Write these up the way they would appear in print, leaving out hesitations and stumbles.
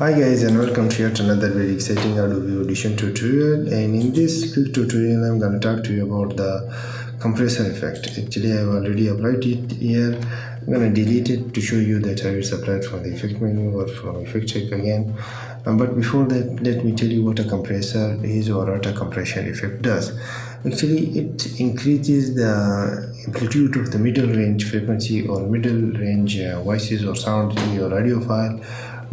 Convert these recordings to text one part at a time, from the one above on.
Hi guys, and welcome to yet another very exciting Adobe Audition tutorial. And in this quick tutorial I'm going to talk to you about the compressor effect. Actually I've already applied it here. I'm going to delete it to show you that how it's applied from the effect menu or from effect check again. But before that, let me tell you what a compressor is or what a compression effect does. Actually, it increases the amplitude of the middle range frequency or middle range voices or sounds in your audio file,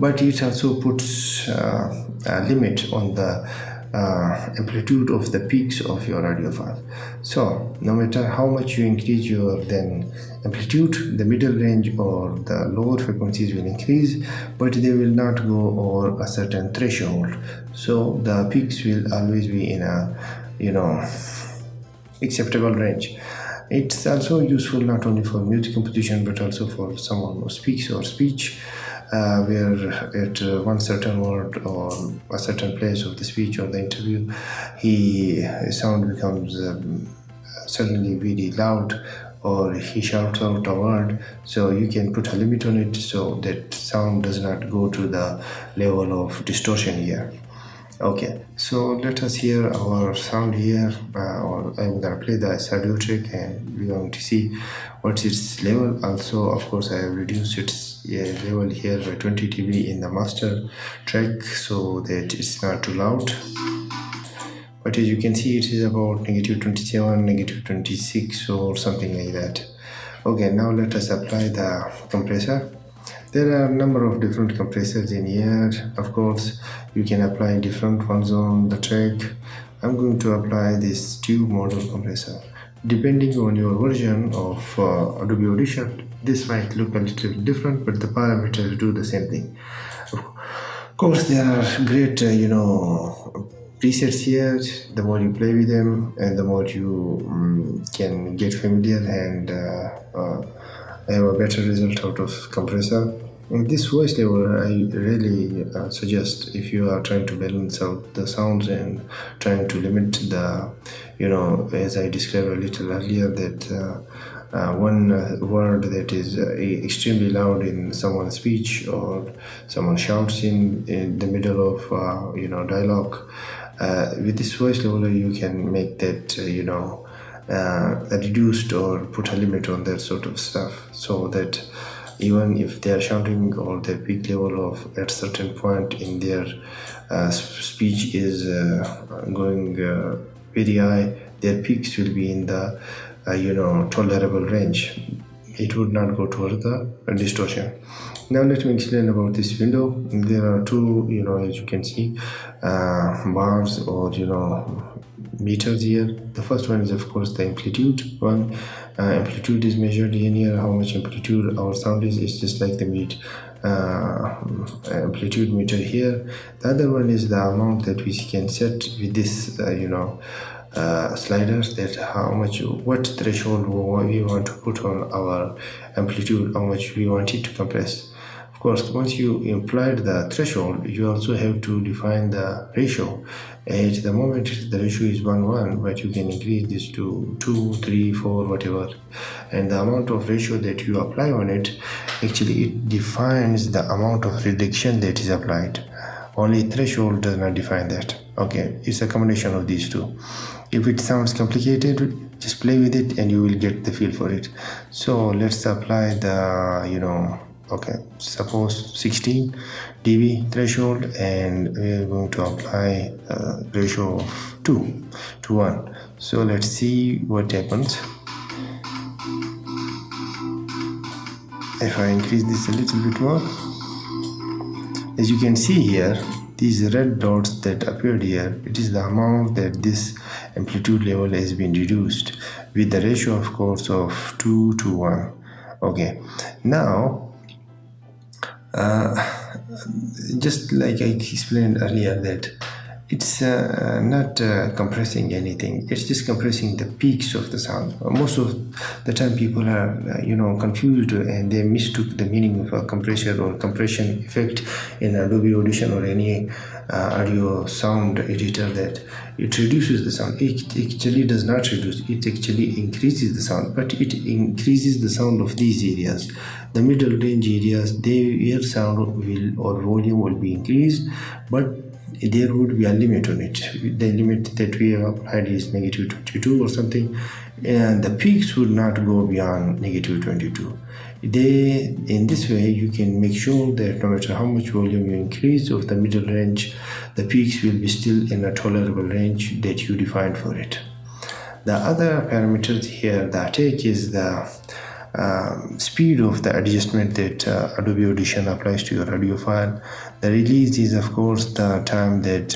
but it also puts a limit on the amplitude of the peaks of your audio file. So no matter how much you increase your then amplitude, the middle range or the lower frequencies will increase, but they will not go over a certain threshold. So the peaks will always be in a acceptable range. It's also useful not only for music composition but also for someone who speaks or speech, where at one certain word or a certain place of the speech or the interview, his sound becomes suddenly very loud, or he shouts out a word. So you can put a limit on it so that sound does not go to the level of distortion here. Okay, so let us hear our sound here, or I'm gonna play the audio track and we're going to see what's its level. Also, of course, I have reduced its level here by 20 dB in the master track so that it's not too loud. But as you can see, it is about -27, -26 or something like that. Okay, now let us apply the compressor. There are a number of different compressors in here. Of course, you can apply different ones on the track. I'm going to apply this tube model compressor. Depending on your version of Adobe Audition, this might look a little different, but the parameters do the same thing. Of course, there are great, presets here. The more you play with them, and the more you can get familiar and have a better result out of compressor. In this voice level, I really suggest, if you are trying to balance out the sounds and trying to limit the, as I described a little earlier, that one word that is extremely loud in someone's speech, or someone shouts in the middle of dialogue, with this voice level you can make that reduced or put a limit on that sort of stuff, so that even if they are shouting or their peak level of at certain point in their speech is going very high, their peaks will be in the tolerable range. It would not go towards the distortion. Now let me explain about this window. There are two, as you can see, bars or meters here. The first one is of course the amplitude one. Amplitude is measured in here. How much amplitude our sound is just like the amplitude meter here. The other one is the amount that we can set with this sliders, that what threshold we want to put on our amplitude, how much we want it to compress. Of course, once you applied the threshold, you also have to define the ratio. At the moment the ratio is 1:1, but you can increase this to 2, 3, 4, whatever, and the amount of ratio that you apply on it, actually it defines the amount of reduction that is applied. Only threshold does not define that. Okay, it's a combination of these two. If it sounds complicated, just play with it and you will get the feel for it. So let's apply the suppose 16 dB threshold, and we're going to apply a ratio of 2 to 1. So let's see what happens if I increase this a little bit more. As you can see here, these red dots that appeared here, it is the amount that this amplitude level has been reduced, with the ratio of course of 2 to 1. Okay, now just like I explained earlier, that It's not compressing anything. It's just compressing the peaks of the sound. Most of the time people are confused, and they mistook the meaning of a compressor or compression effect in Adobe Audition or any audio sound editor, that it reduces the sound. It actually does not reduce, it actually increases the sound, but it increases the sound of these areas. The middle range areas, their sound will or volume will be increased, but there would be a limit on it. The limit that we have applied is negative 22 or something, and the peaks would not go beyond negative 22. In this way, you can make sure that no matter how much volume you increase of the middle range, the peaks will be still in a tolerable range that you defined for it. The other parameters here that take is the speed of the adjustment that Adobe Audition applies to your audio file. The release is, of course, the time that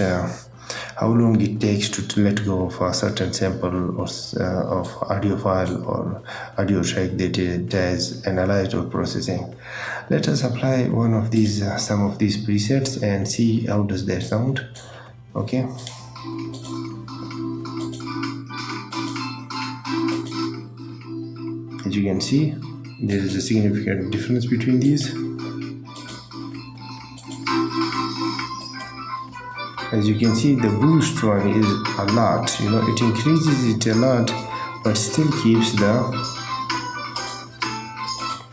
how long it takes to let go of a certain sample or of audio file or audio track that it has analyzed or processing. Let us apply one of these some of these presets and see how does that sound. Okay. As you can see, there is a significant difference between these. As you can see, the boost one is a lot, it increases it a lot, but still keeps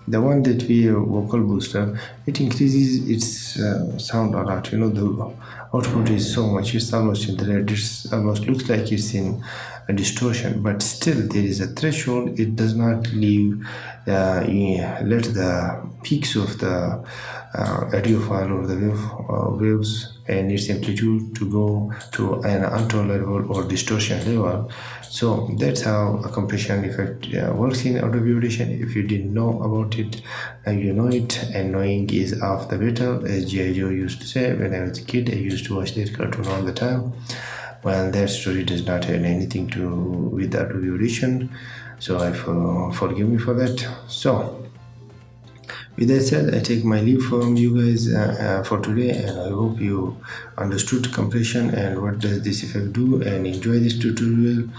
the one that we have vocal booster, it increases its sound a lot. The output is so much, it's almost in the red, it almost looks like it's in a distortion, but still there is a threshold. It does not leave let the peaks of the audio file or the waves and its amplitude to go to an intolerable or distortion level. So that's how a compression effect works in Adobe Audition. If you didn't know about it, now you know it, and knowing is half the battle, as G.I. Joe used to say. When I was a kid, I used to watch that cartoon all the time. Well, that story does not have anything to do with Adobe Audition, so forgive me for that. So with that said, I take my leave from you guys for today, and I hope you understood compression and what does this effect do and enjoy this tutorial.